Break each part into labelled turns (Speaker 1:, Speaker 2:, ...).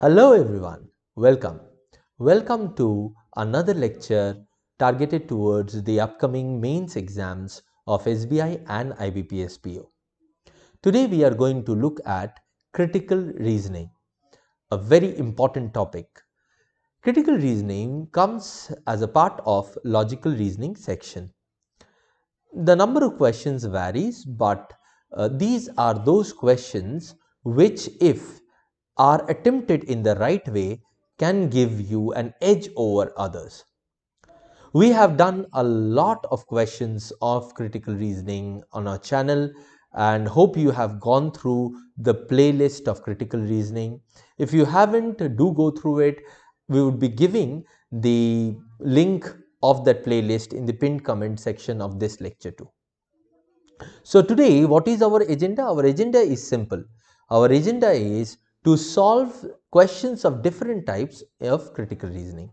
Speaker 1: Hello everyone, welcome. Welcome to another lecture targeted towards the upcoming mains exams of SBI and IBPS PO. Today we are going to look at critical reasoning, a very important topic. Critical reasoning comes as a part of logical reasoning section. The number of questions varies, but these are those questions which, if are attempted in the right way, can give you an edge over others. We have done a lot of questions of critical reasoning on our channel and hope you have gone through the playlist of critical reasoning. If you haven't, do go through it. We would be giving the link of that playlist in the pinned comment section of this lecture too. So today, what is our agenda? Our agenda is simple. Our agenda is to solve questions of different types of critical reasoning.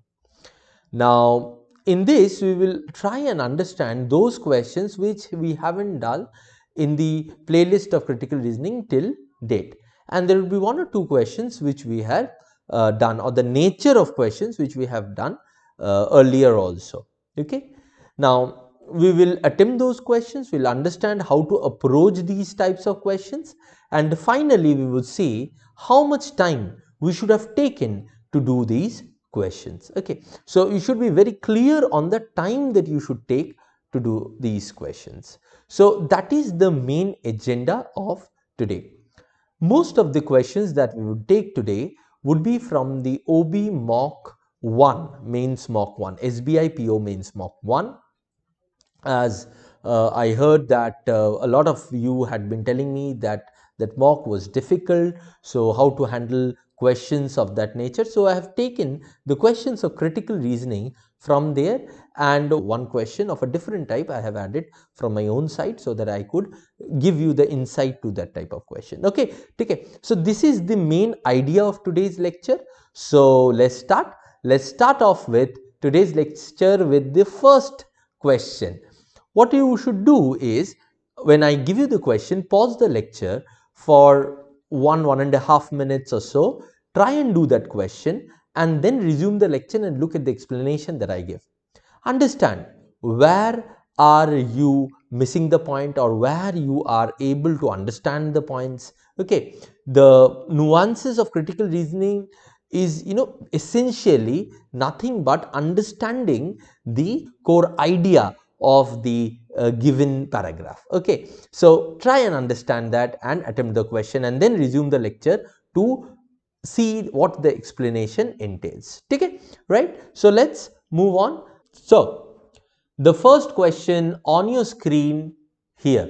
Speaker 1: Now, in this, we will try and understand those questions which we haven't done in the playlist of critical reasoning till date. And there will be one or two questions which we have done, or the nature of questions which we have done earlier also. Okay. Now, we will attempt those questions, we will understand how to approach these types of questions, and finally we will see how much time we should have taken to do these questions. Okay, so you should be very clear on the time that you should take to do these questions. So that is the main agenda of today. Most of the questions that we would take today would be from the OB Mock 1, Mains Mock 1, SBI PO Mains Mock 1. As I heard that a lot of you had been telling me that mock was difficult, so how to handle questions of that nature. So I have taken the questions of critical reasoning from there, and one question of a different type I have added from my own side so that I could give you the insight to that type of question. Okay, so this is the main idea of today's lecture. So let's start off with today's lecture with the first question. What you should do is, when I give you the question, pause the lecture for 1.5 minutes or so, try and do that question, and then resume the lecture and look at the explanation that I give. Understand where are you missing the point, or where you are able to understand the points. Okay, the nuances of critical reasoning is, essentially nothing but understanding the core idea of the given paragraph. Okay, so try and understand that and attempt the question, and then resume the lecture to see what the explanation entails. Okay, right? So let's move on. So the first question on your screen here,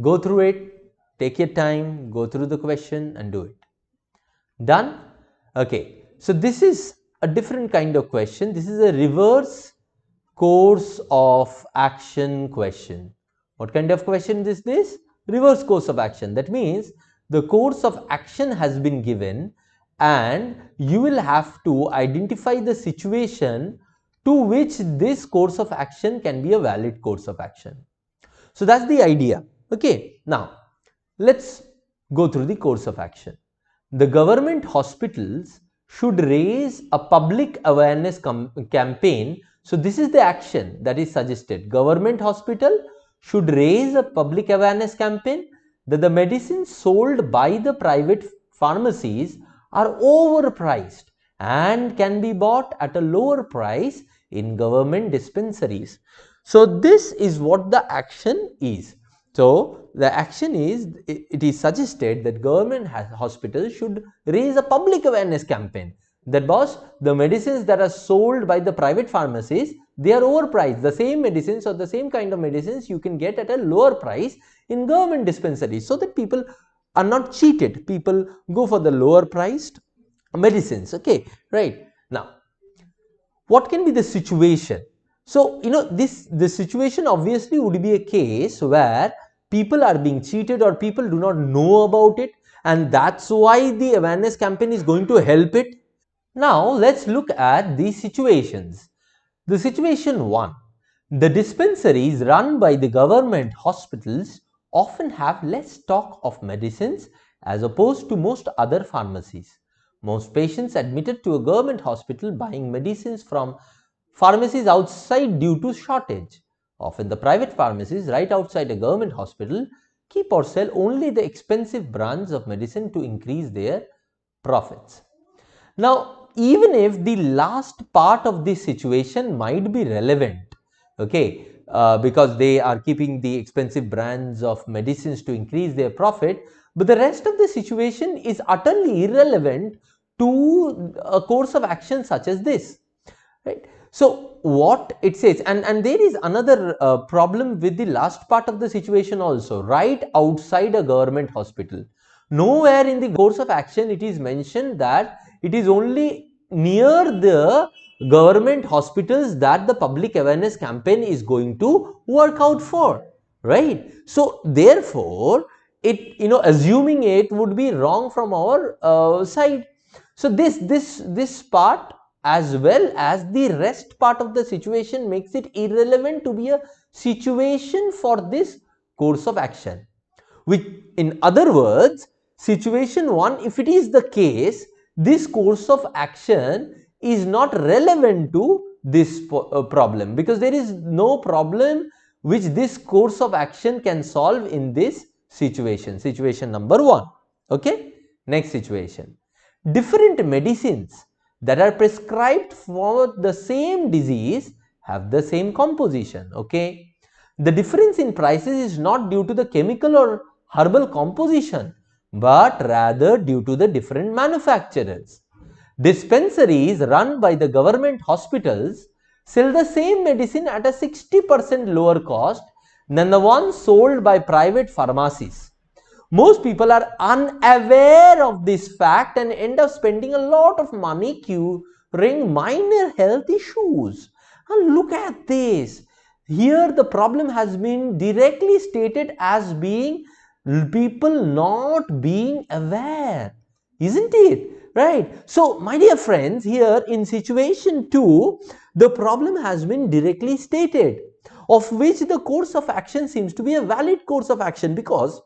Speaker 1: go through it, take your time, go through the question and do it. Done? Okay, so this is a different kind of question. This is a reverse course of action question. What kind of question is this? Reverse course of action. That means the course of action has been given and you will have to identify the situation to which this course of action can be a valid course of action. So that's the idea. Okay, now let's go through the course of action. The government hospitals should raise a public awareness campaign. So this is the action that is suggested. Government hospital should raise a public awareness campaign that the medicines sold by the private pharmacies are overpriced and can be bought at a lower price in government dispensaries. So this is what the action is. So the action is, it is suggested that government hospitals should raise a public awareness campaign that, boss, the medicines that are sold by the private pharmacies, they are overpriced. The same medicines or the same kind of medicines you can get at a lower price in government dispensaries, so that people are not cheated. People go for the lower priced medicines. Okay, right. Now, what can be the situation? So, the situation obviously would be a case where people are being cheated or people do not know about it, and that's why the awareness campaign is going to help it. Now, let's look at these situations. The situation 1. The dispensaries run by the government hospitals often have less stock of medicines as opposed to most other pharmacies. Most patients admitted to a government hospital buying medicines from pharmacies outside due to shortage. Often the private pharmacies right outside a government hospital keep or sell only the expensive brands of medicine to increase their profits. Now, even if the last part of this situation might be relevant, okay, because they are keeping the expensive brands of medicines to increase their profit, but the rest of the situation is utterly irrelevant to a course of action such as this, right? So what it says, and there is another problem with the last part of the situation also. Right outside a government hospital, nowhere in the course of action it is mentioned that it is only near the government hospitals that the public awareness campaign is going to work out for, right? So therefore it, assuming it would be wrong from our side. So this part as well as the rest part of the situation makes it irrelevant to be a situation for this course of action. Which, in other words, situation 1, if it is the case, this course of action is not relevant to this problem, because there is no problem which this course of action can solve in this situation number 1. Okay, next situation. Different medicines that are prescribed for the same disease have the same composition. Okay, the difference in prices is not due to the chemical or herbal composition, but rather due to the different manufacturers. Dispensaries run by the government hospitals sell the same medicine at a 60% lower cost than the one sold by private pharmacies. Most people are unaware of this fact and end up spending a lot of money curing minor health issues. And look at this. Here the problem has been directly stated as being people not being aware, isn't it? Right. So my dear friends, here in situation 2, the problem has been directly stated, of which the course of action seems to be a valid course of action, because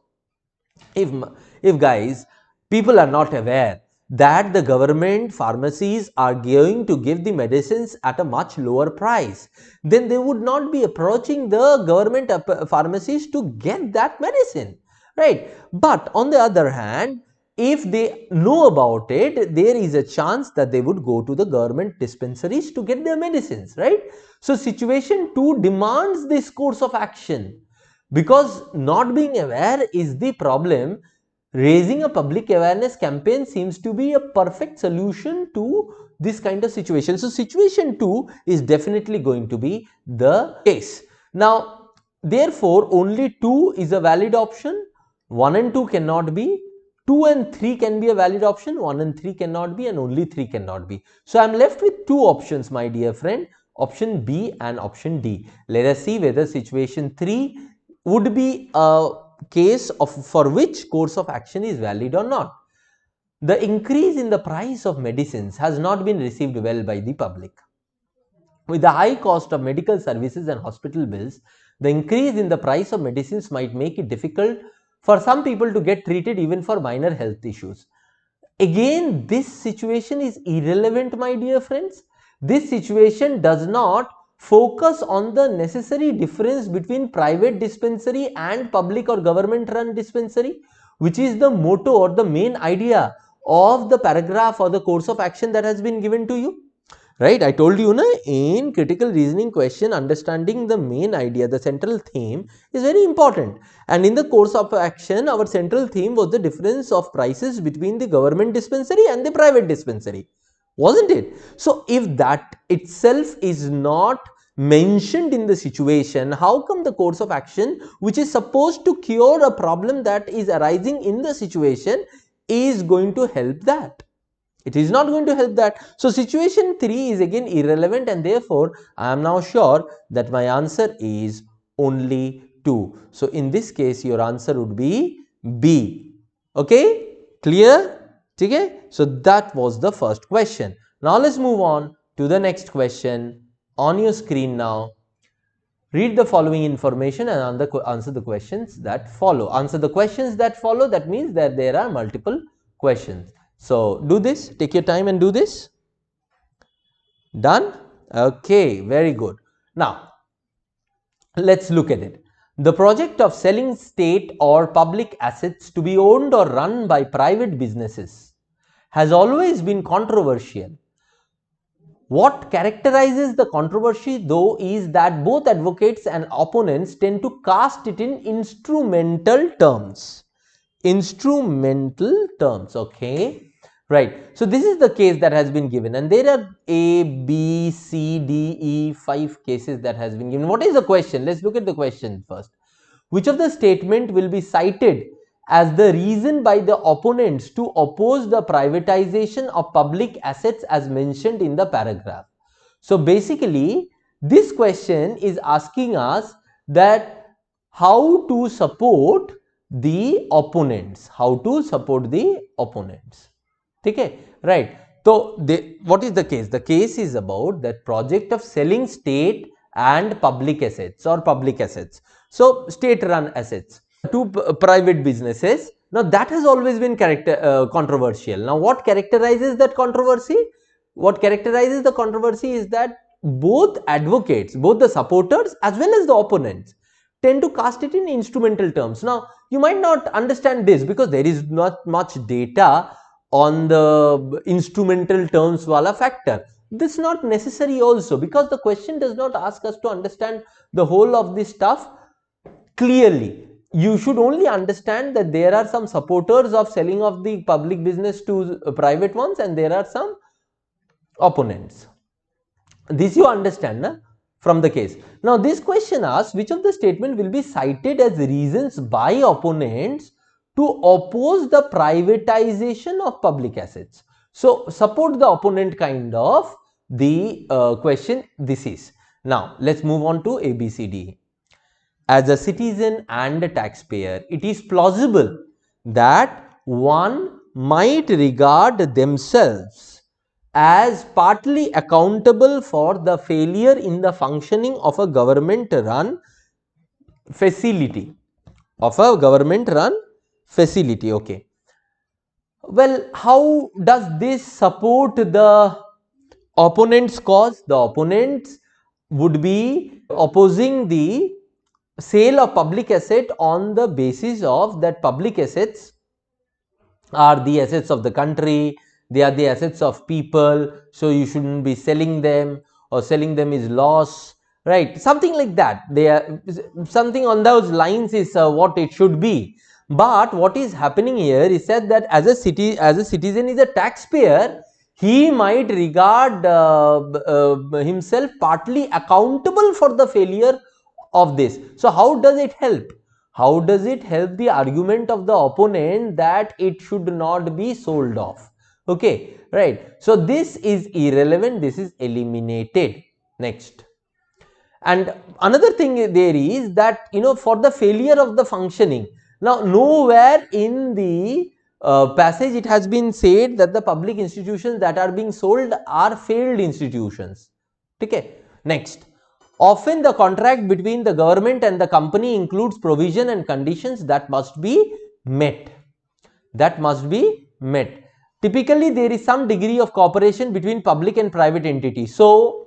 Speaker 1: if guys, people are not aware that the government pharmacies are going to give the medicines at a much lower price, then they would not be approaching the government pharmacies to get that medicine, right? But on the other hand, if they know about it, there is a chance that they would go to the government dispensaries to get their medicines, right? So situation 2 demands this course of action. Because not being aware is the problem, raising a public awareness campaign seems to be a perfect solution to this kind of situation. So situation 2 is definitely going to be the case. Now, therefore, only 2 is a valid option, 1 and 2 cannot be, 2 and 3 can be a valid option, 1 and 3 cannot be, and only 3 cannot be. So I am left with 2 options, my dear friend, option B and option D. Let us see whether situation 3 would be a case of for which course of action is valid or not. The increase in the price of medicines has not been received well by the public. With the high cost of medical services and hospital bills, the increase in the price of medicines might make it difficult for some people to get treated even for minor health issues. Again, this situation is irrelevant, my dear friends. This situation does not focus on the necessary difference between private dispensary and public or government run dispensary, which is the motto or the main idea of the paragraph or the course of action that has been given to you. Right, I told you, in critical reasoning question, understanding the main idea, the central theme is very important. And in the course of action, our central theme was the difference of prices between the government dispensary and the private dispensary, wasn't it? So if that itself is not mentioned in the situation, how come the course of action, which is supposed to cure a problem that is arising in the situation, is going to help that? It is not going to help that. So situation 3 is again irrelevant, and therefore I am now sure that my answer is only 2. So in this case your answer would be B. Okay, clear? Okay, so that was the first question. Now let's move on to the next question on your screen now. Read the following information and answer the questions that follow. Answer the questions that follow, that means that there are multiple questions. So do this, take your time and do this. Done? Okay, very good. Now let's look at it. The project of selling state or public assets to be owned or run by private businesses has always been controversial. What characterizes the controversy though is that both advocates and opponents tend to cast it in instrumental terms. Instrumental terms, okay? Right. So this is the case that has been given, and there are A, B, C, D, E, 5 cases that has been given. What is the question? Let's look at the question first. Which of the statement will be cited as the reason by the opponents to oppose the privatization of public assets as mentioned in the paragraph? So basically, this question is asking us that how to support the opponents, how to support the opponents. Okay, right. So what is the case? The case is about that project of selling state and public assets or public assets. So state run assets to private businesses. Now that has always been controversial. Now what characterizes that controversy? What characterizes the controversy is that both advocates, both the supporters as well as the opponents, tend to cast it in instrumental terms. Now you might not understand this because there is not much data on the instrumental terms wala factor. This is not necessary also, because the question does not ask us to understand the whole of this stuff clearly. You should only understand that there are some supporters of selling of the public business to private ones and there are some opponents. This you understand, na? From the case. Now this question asks which of the statement will be cited as reasons by opponents to oppose the privatization of public assets. So support the opponent kind of the question this is. Now let's move on to ABCD. As a citizen and a taxpayer, it is plausible that one might regard themselves as partly accountable for the failure in the functioning of a government run facility. Okay. Well, how does this support the opponent's cause? The opponents would be opposing the sale of public asset on the basis of that public assets are the assets of the country, they are the assets of people, so you shouldn't be selling them, or selling them is loss, right? Something like that. They are something on those lines is what it should be. But what is happening here is said that as a citizen is a taxpayer, he might regard himself partly accountable for the failure of this. So how does it help? How does it help the argument of the opponent that it should not be sold off? Okay, right. So this is irrelevant, this is eliminated. Next. And another thing there is that, for the failure of the functioning, now nowhere in the passage it has been said that the public institutions that are being sold are failed institutions. Okay. Next. Often the contract between the government and the company includes provision and conditions that must be met. Typically, there is some degree of cooperation between public and private entities. So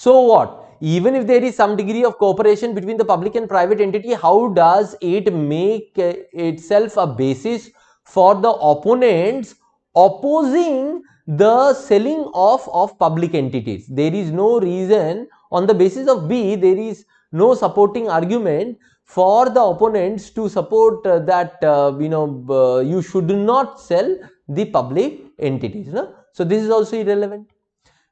Speaker 1: what? Even if there is some degree of cooperation between the public and private entity, how does it make itself a basis for the opponents opposing the selling off of public entities? There is no reason. On the basis of B, there is no supporting argument for the opponents to support that you should not sell the public entities. No? So this is also irrelevant.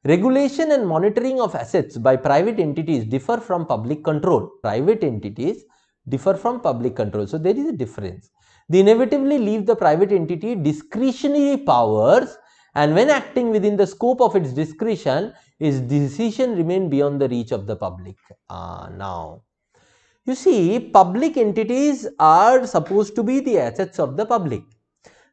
Speaker 1: Regulation and monitoring of assets by private entities differ from public control. Private entities differ from public control. So there is a difference. They inevitably leave the private entity discretionary powers, and when acting within the scope of its discretion, its decision remain beyond the reach of the public. Now, you see, public entities are supposed to be the assets of the public.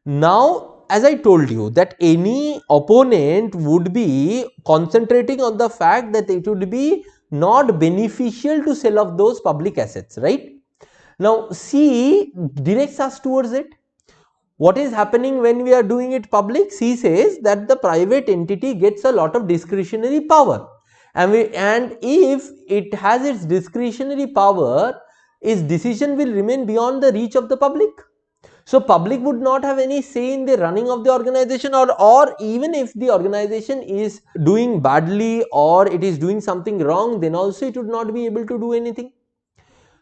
Speaker 1: Now, as I told you that any opponent would be concentrating on the fact that it would be not beneficial to sell off those public assets, right? Now, C directs us towards it. What is happening when we are doing it public? C says that the private entity gets a lot of discretionary power, and if it has its discretionary power, its decision will remain beyond the reach of the public. So public would not have any say in the running of the organization, or even if the organization is doing badly or it is doing something wrong, then also it would not be able to do anything.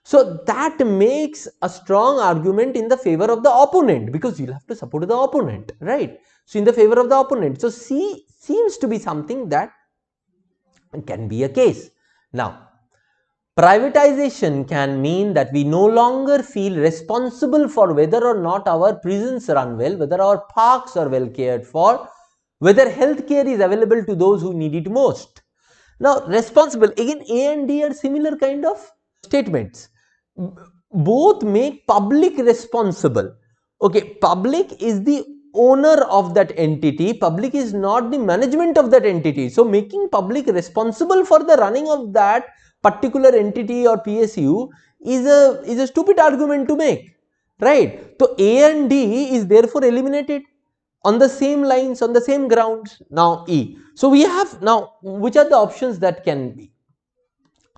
Speaker 1: So that makes a strong argument in the favor of the opponent, because you'll have to support the opponent, right? So in the favor of the opponent. So C seems to be something that can be a case. Now, privatization can mean that we no longer feel responsible for whether or not our prisons run well, whether our parks are well cared for, whether health care is available to those who need it most. Now, responsible, again, A and D are similar kind of statements. Both make public responsible. Okay, public is the owner of that entity, public is not the management of that entity. So making public responsible for the running of that particular entity or PSU is a stupid argument to make, right? So A and D is therefore eliminated on the same lines, on the same grounds. Now E. So we have now, which are the options that can be?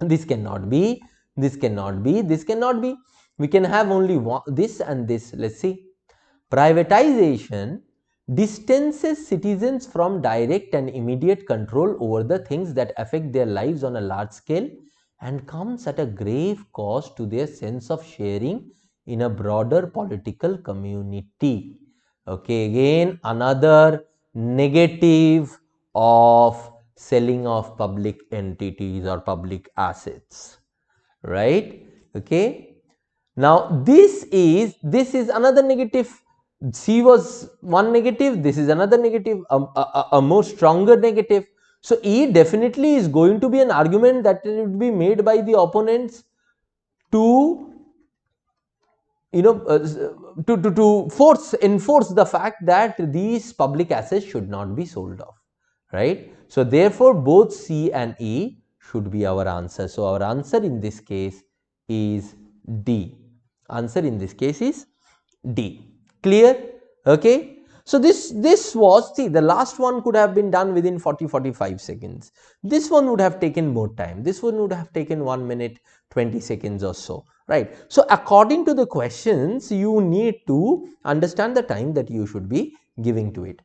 Speaker 1: This cannot be, this cannot be, this cannot be. We can have only one, this and this. Let's see. Privatization distances citizens from direct and immediate control over the things that affect their lives on a large scale and comes at a grave cost to their sense of sharing in a broader political community. Okay, again another negative of selling of public entities or public assets, right? Okay, now this is another negative. C was one negative, this is another negative, a more stronger negative. So E definitely is going to be an argument that will be made by the opponents to to enforce the fact that these public assets should not be sold off, right? So therefore both C and E should be our answer. So our answer in this case is D. Answer in this case is D. Clear? Okay. So this was, see, the last one could have been done within 40-45 seconds. This one would have taken more time. This one would have taken 1 minute 20 seconds or so, right? So according to the questions, you need to understand the time that you should be giving to it.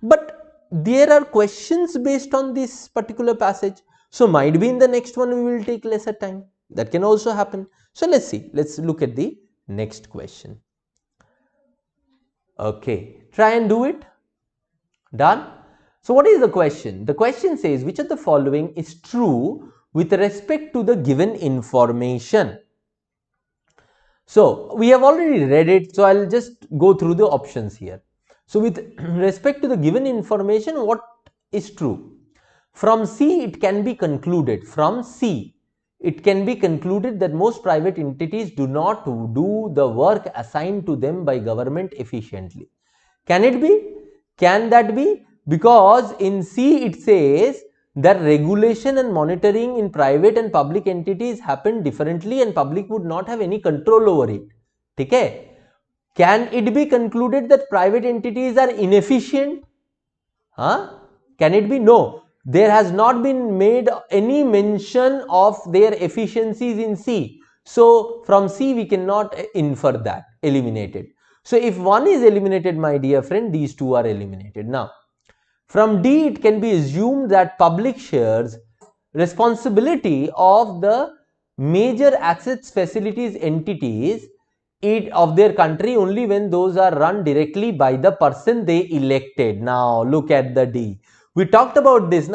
Speaker 1: But there are questions based on this particular passage. So might be in the next one we will take lesser time. That can also happen. So let's see. Let's look at the next question. Okay, try and do it. Done? So what is the question? The question says, which of the following is true with respect to the given information? So we have already read it, so I'll just go through the options here. So with respect to the given information, what is true? From C, it can be concluded, it can be concluded that most private entities do not do the work assigned to them by government efficiently. Can it be? Can that be? Because in C it says that regulation and monitoring in private and public entities happen differently and public would not have any control over it. Okay? Can it be concluded that private entities are inefficient? Can it be? No. There has not been made any mention of their efficiencies in C. So from C we cannot infer that, eliminated. So if one is eliminated, my dear friend, these two are eliminated. Now from D it can be assumed that public shares responsibility of the major assets, facilities, entities of their country only when those are run directly by the person they elected. Now look at the D. We talked about this,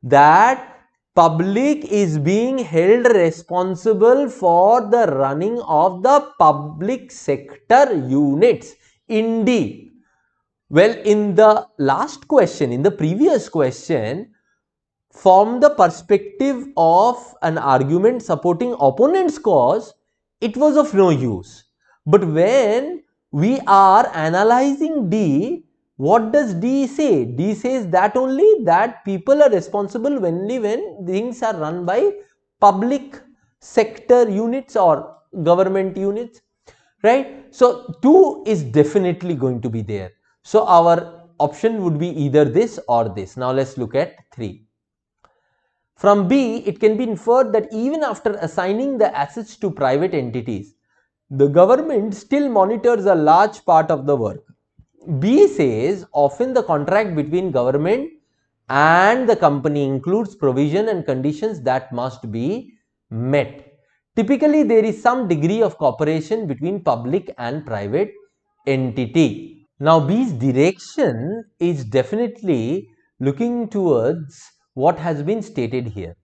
Speaker 1: that public is being held responsible for the running of the public sector units in D. Well, in the last question, in the previous question, from the perspective of an argument supporting opponent's cause, it was of no use. But when we are analyzing D, what does D say? D says that only that people are responsible only when things are run by public sector units or government units. right? So 2 is definitely going to be there. So our option would be either this or this. Now let's look at 3. From B, it can be inferred that even after assigning the assets to private entities, the government still monitors a large part of the work. B says often the contract between government and the company includes provision and conditions that must be met. Typically, there is some degree of cooperation between public and private entity. Now, B's direction is definitely looking towards what has been stated here.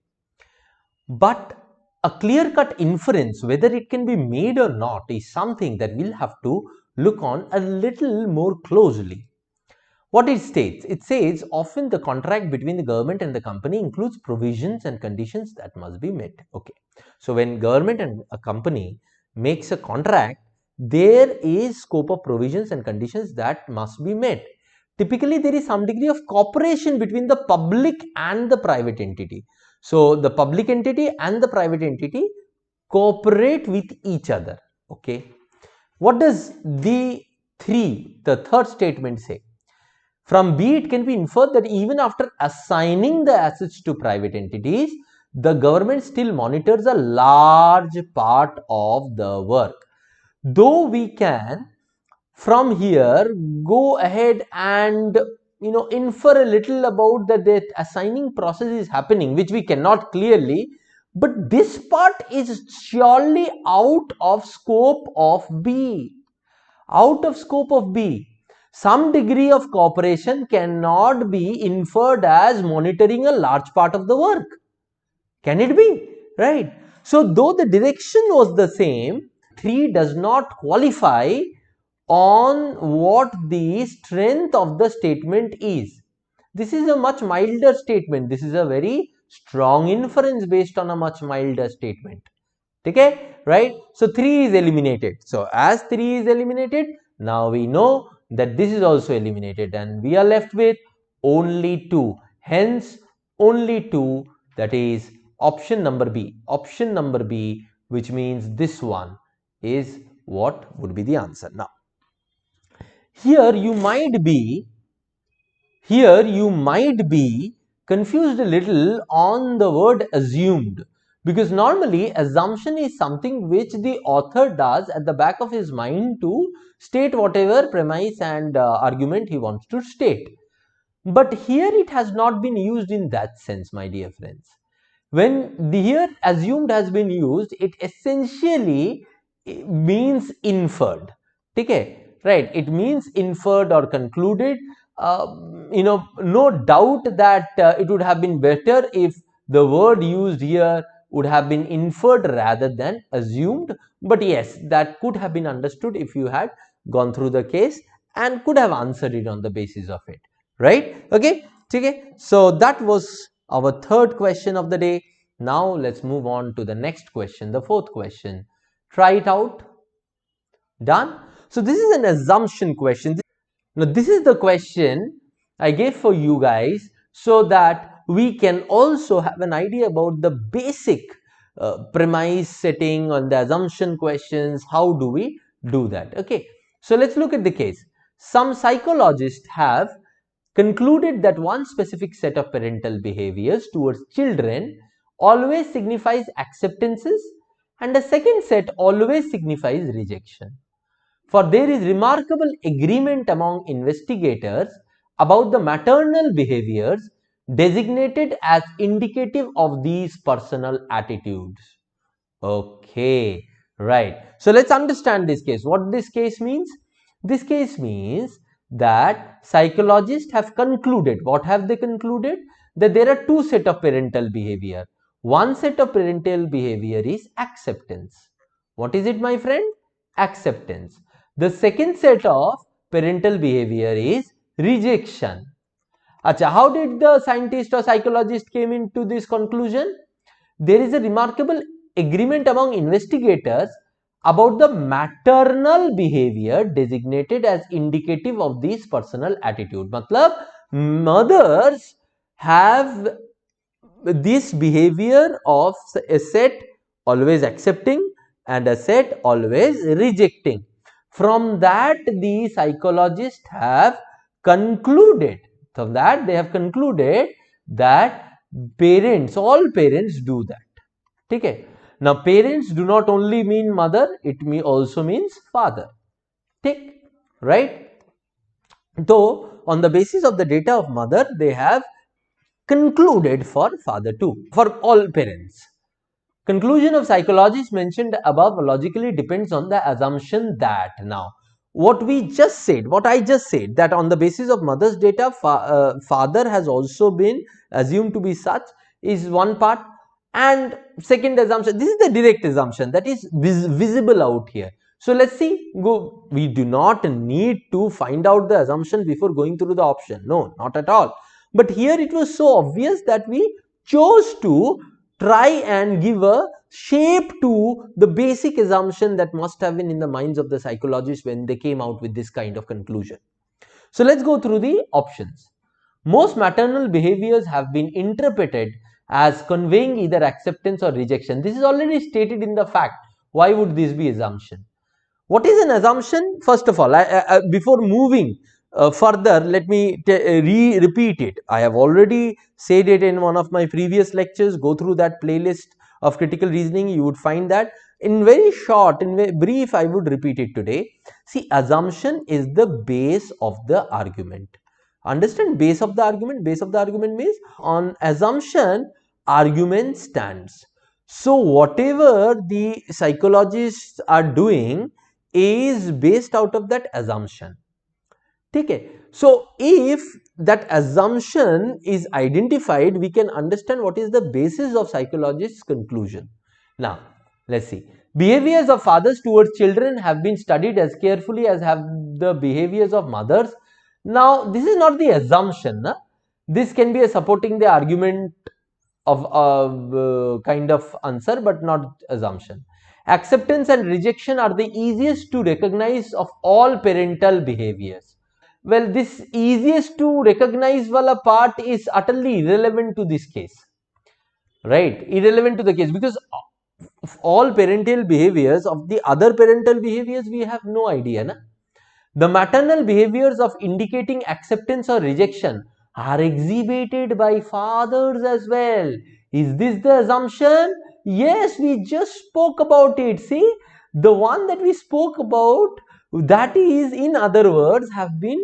Speaker 1: But a clear-cut inference, whether it can be made or not, is something that we'll have to look on a little more closely. What it states? It says often the contract between the government and the company includes provisions and conditions that must be met. Okay. So when government and a company makes a contract, there is scope of provisions and conditions that must be met. Typically, there is some degree of cooperation between the public and the private entity. So the public entity and the private entity cooperate with each other. Okay. What does the third statement say? From B, it can be inferred that even after assigning the assets to private entities, the government still monitors a large part of the work. Though we can from here go ahead and infer a little about that the assigning process is happening, which we cannot clearly, but this part is surely out of scope of B. Out of scope of B. Some degree of cooperation cannot be inferred as monitoring a large part of the work. Can it be? Right. So though the direction was the same, 3 does not qualify on what the strength of the statement is. This is a much milder statement. This is a very strong inference based on a much milder statement. Okay, right? So 3 is eliminated. So as 3 is eliminated, now we know that this is also eliminated and we are left with only 2. Hence, only 2, that is option number B. Option number B, which means this one is what would be the answer. Now, here you might be confused a little on the word assumed, because normally assumption is something which the author does at the back of his mind to state whatever premise and argument he wants to state. But here it has not been used in that sense, my dear friends. When the here assumed has been used, it essentially means inferred. Okay, right? It means inferred or concluded. No doubt that it would have been better if the word used here would have been inferred rather than assumed. But yes, that could have been understood if you had gone through the case and could have answered it on the basis of it, right? Okay. So that was our third question of the day. Now let's move on to the next question, the fourth question. Try it out. Done. So this is an assumption question. Now this is the question I gave for you guys so that we can also have an idea about the basic premise setting on the assumption questions. How do we do that? Okay. So let's look at the case. Some psychologists have concluded that one specific set of parental behaviors towards children always signifies acceptances and a second set always signifies rejection. For there is remarkable agreement among investigators about the maternal behaviors designated as indicative of these personal attitudes. Okay, right. So let's understand this case. What this case means? This case means that psychologists have concluded. What have they concluded? That there are two sets of parental behavior. One set of parental behavior is acceptance. What is it, my friend? Acceptance. The second set of parental behavior is rejection. Acha, how did the scientist or psychologist came into this conclusion? There is a remarkable agreement among investigators about the maternal behavior designated as indicative of these personal attitude. Matlab, mothers have this behavior of a set always accepting and a set always rejecting. From that, the psychologists have concluded, that parents, all parents do that. Okay. Now, parents do not only mean mother, it also means father. Take, right? Though on the basis of the data of mother, they have concluded for father too, for all parents. Conclusion of psychologists mentioned above logically depends on the assumption that, now what I just said, that on the basis of mother's data, father has also been assumed to be such, is one part. And second assumption, this is the direct assumption that is visible out here. So let's see, we do not need to find out the assumption before going through the option. No, not at all. But here it was so obvious that we chose to try and give a shape to the basic assumption that must have been in the minds of the psychologists when they came out with this kind of conclusion. So let's go through the options. Most maternal behaviors have been interpreted as conveying either acceptance or rejection. This is already stated in the fact. Why would this be assumption? What is an assumption? First of all, before moving further, let me repeat it. I have already said it in one of my previous lectures. Go through that playlist of critical reasoning. You would find that. In very short, in very brief, I would repeat it today. See, assumption is the base of the argument. Understand? Base of the argument. Base of the argument means on assumption, argument stands. So whatever the psychologists are doing is based out of that assumption. Okay. So if that assumption is identified, we can understand what is the basis of psychologists' conclusion. Now let's see. Behaviors of fathers towards children have been studied as carefully as have the behaviors of mothers. Now this is not the assumption. This can be a supporting the argument of kind of answer, but not assumption. Acceptance and rejection are the easiest to recognize of all parental behaviors. Well, this easiest to recognize wala part is utterly irrelevant to this case, right? Irrelevant to the case, because of all parental behaviors, of the other parental behaviors, we have no idea. Na? The maternal behaviors of indicating acceptance or rejection are exhibited by fathers as well. Is this the assumption? Yes, we just spoke about it. See, the one that we spoke about, that is, in other words, have been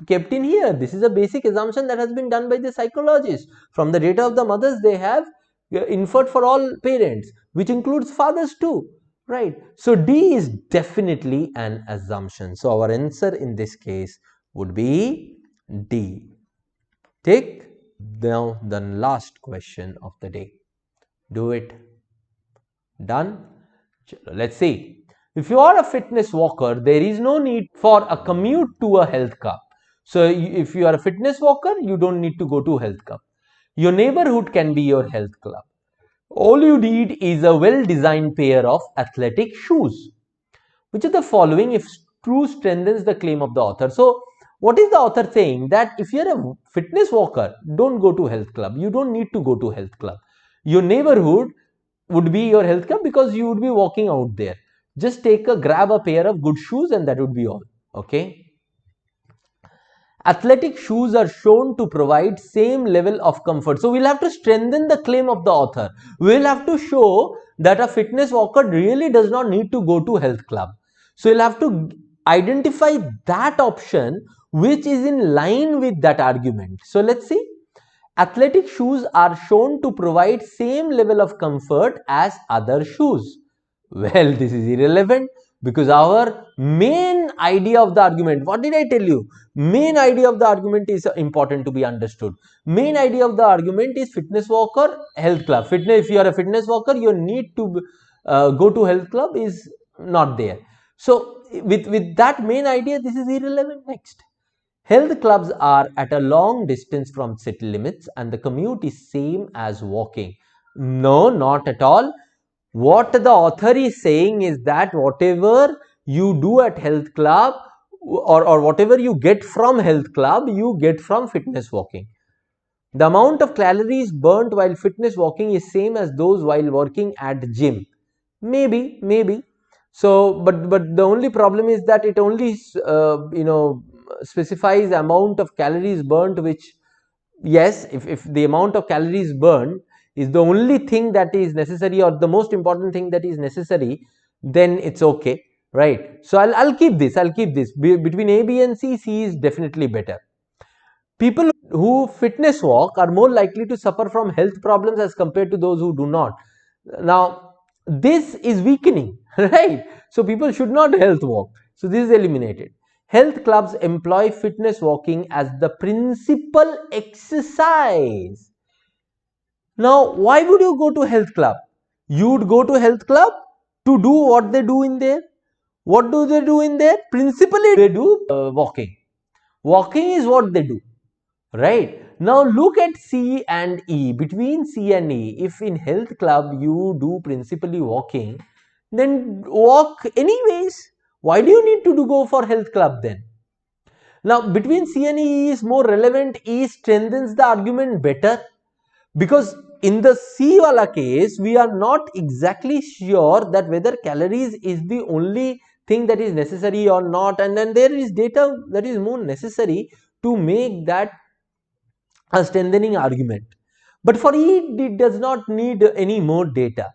Speaker 1: kept in here. This is a basic assumption that has been done by the psychologists. From the data of the mothers, they have inferred for all parents, which includes fathers too. Right. So D is definitely an assumption. So our answer in this case would be D. Take now the last question of the day. Do it. Done? Let's see. If you are a fitness walker, there is no need for a commute to a health club. So if you are a fitness walker, you don't need to go to health club. Your neighborhood can be your health club. All you need is a well-designed pair of athletic shoes. Which of the following, if true, strengthens the claim of the author? So what is the author saying? That if you are a fitness walker, don't go to health club. You don't need to go to health club. Your neighborhood would be your health club because you would be walking out there. Just grab a pair of good shoes and that would be all. Okay. Athletic shoes are shown to provide same level of comfort. So we'll have to strengthen the claim of the author. We'll have to show that a fitness walker really does not need to go to health club. So you'll have to identify that option which is in line with that argument. So let's see. Athletic shoes are shown to provide same level of comfort as other shoes. Well, this is irrelevant because our main idea of the argument, what did I tell you? Main idea of the argument is important to be understood. Main idea of the argument is fitness walker, health club. Fitness, if you are a fitness walker, your need to go to health club is not there. So with that main idea, this is irrelevant. Next. Health clubs are at a long distance from city limits and the commute is same as walking. No, not at all. What the author is saying is that whatever you do at health club or whatever you get from health club, you get from fitness walking. The amount of calories burnt while fitness walking is same as those while working at gym. Maybe. So but the only problem is that it only specifies amount of calories burnt, which, yes, if the amount of calories burned is the only thing that is necessary, or the most important thing that is necessary, then it's okay, right? So I'll keep this. Between A, B and C is definitely better. People who fitness walk are more likely to suffer from health problems as compared to those who do not. Now, this is weakening, right? So people should not health walk. So this is eliminated. Health clubs employ fitness walking as the principal exercise. Now, why would you go to health club? You would go to health club to do what they do in there. What do they do in there? Principally, they do walking. Walking is what they do. Right. Now look at C and E. Between C and E, if in health club you do principally walking, then walk anyways. Why do you need to go for health club then? Now between C and E is more relevant. E strengthens the argument better, because in the C wala case, we are not exactly sure that whether calories is the only thing that is necessary or not, and then there is data that is more necessary to make that a strengthening argument. But for it does not need any more data.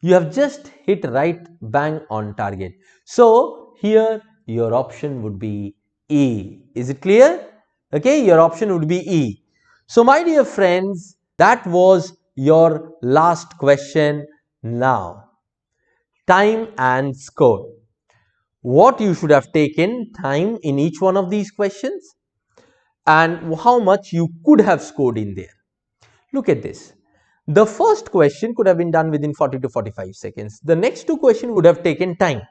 Speaker 1: You have just hit right bang on target. So here your option would be E. Is it clear? Okay, your option would be E. So my dear friends, that was your last question. Now, time and score. What you should have taken time in each one of these questions, and how much you could have scored in there. Look at this. The first question could have been done within 40 to 45 seconds. The next two questions would have taken time.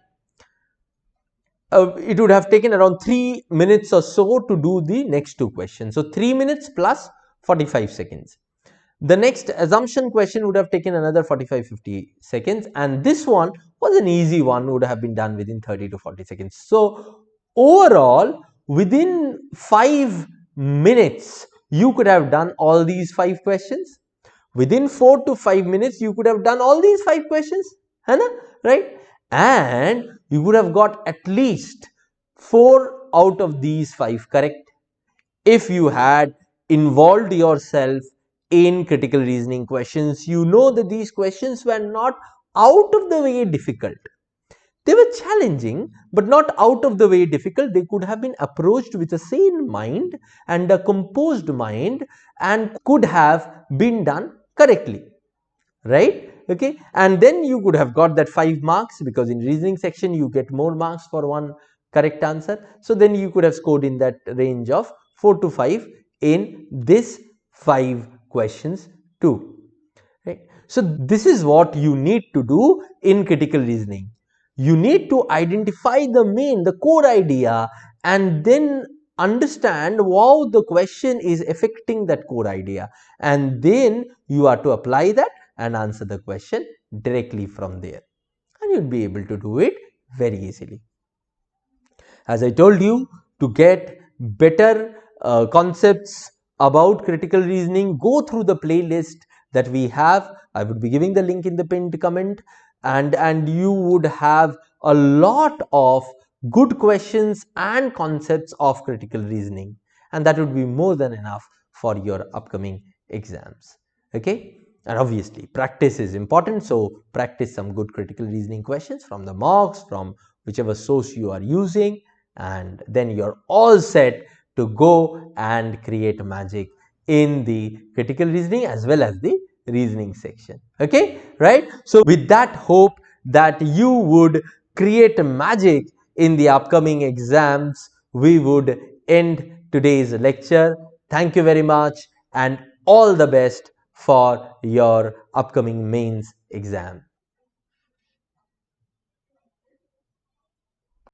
Speaker 1: It would have taken around 3 minutes or so to do the next two questions. So 3 minutes plus 45 seconds. The next assumption question would have taken another 45-50 seconds, and this one was an easy one, would have been done within 30 to 40 seconds. So overall, within 5 minutes, you could have done all these 5 questions. Within 4 to 5 minutes, you could have done all these 5 questions, right? And you would have got at least 4 out of these 5 correct if you had involved yourself in critical reasoning questions. You know that these questions were not out of the way difficult. They were challenging, but not out of the way difficult. They could have been approached with a sane mind and a composed mind, and could have been done correctly, right? Okay, and then you could have got that 5 marks, because in reasoning section you get more marks for one correct answer. So then you could have scored in that range of 4 to 5 in this 5 questions too, right? So this is what you need to do in critical reasoning. You need to identify the core idea, and then understand how the question is affecting that core idea, and then you are to apply that and answer the question directly from there, and you'll be able to do it very easily. As I told you, to get better concepts about critical reasoning, go through the playlist that we have. I would be giving the link in the pinned comment, and you would have a lot of good questions and concepts of critical reasoning, and that would be more than enough for your upcoming exams. Okay, and obviously practice is important, so practice some good critical reasoning questions from the mocks, from whichever source you are using, and then you're all set to go and create magic in the critical reasoning as well as the reasoning section. Okay, right? So with that hope that you would create magic in the upcoming exams, we would end today's lecture. Thank you very much, and all the best for your upcoming mains exam.